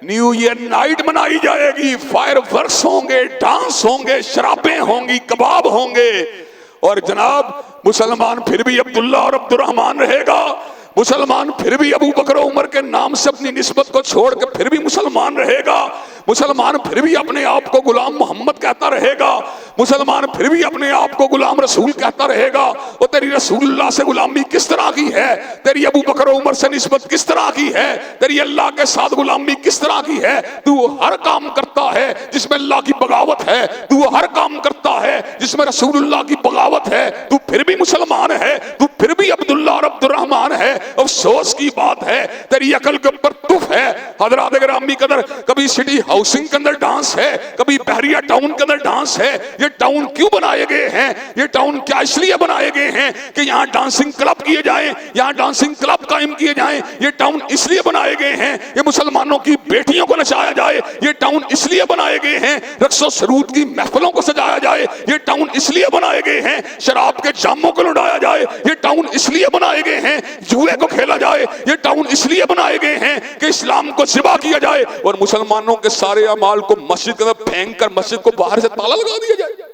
New year night मनाई जाएगी, fire works होंगे, डांस होंगे, शराबें होंगी, कबाब होंगे। और जनाब मुसलमान फिर भी अब्दुल्ला और अब्दुर्रहमान रहेगा, मुसलमान फिर भी अबू बकर उमर के नाम से अपनी निस्बत को छोड़ के फिर भी मुसलमान रहेगा, मुसलमान फिर भी अपने आप को गुलाम मोहम्मद कहता रहेगा, मुसलमान फिर भी अपने आप को गुलाम रसूल कहता रहेगा। और तेरी रसूलुल्लाह से गुलामी किस तरह की है, तेरी अबू बकर उमर से निस्बत किस तरह की है, तेरी अल्लाह के साथ गुलामी किस तरह की है। तू हर काम करता है जिसमें अल्लाह की बगावत है, तू हर काम करता है जिसमें रसूलुल्लाह की बगावत है, तू फिर भी मुसलमान है, तू फिर भी अब्दुल्ला और अब्दुर्रहमान है। अफसोस की बात है तेरी अकल के ऊपर तुफ है। हजरात गिरामी कदर, कभी सिटी हाउसिंग के अंदर डांस है, कभी बहरिया टाउन के अंदर डांस है। ये टाउन क्यों बनाए गए हैं, ये टाउन क्या इसलिए बनाए गए हैं कि यहाँ डांसिंग क्लब किए जाएं, यहाँ डांसिंग क्लब कायम किए जाएं। ये टाउन इसलिए बनाए गए हैं ये मुसलमानों की बेटियों को नचाया जाए, ये टाउन इसलिए बनाए गए हैं रक्सो सरूद की महफिलों को सजाया जाए, ये टाउन इसलिए बनाए गए हैं शराब के जामों को लुटाया जाए, ये टाउन इसलिए बनाए गए हैं जुए को खेला जाए, ये टाउन इसलिए बनाए गए हैं कि इस्लाम को ज़िबा किया जाए और मुसलमानों के सारे अमाल को मस्जिद के अंदर फेंक कर मस्जिद को बाहर से ताला लगा दिया जाए।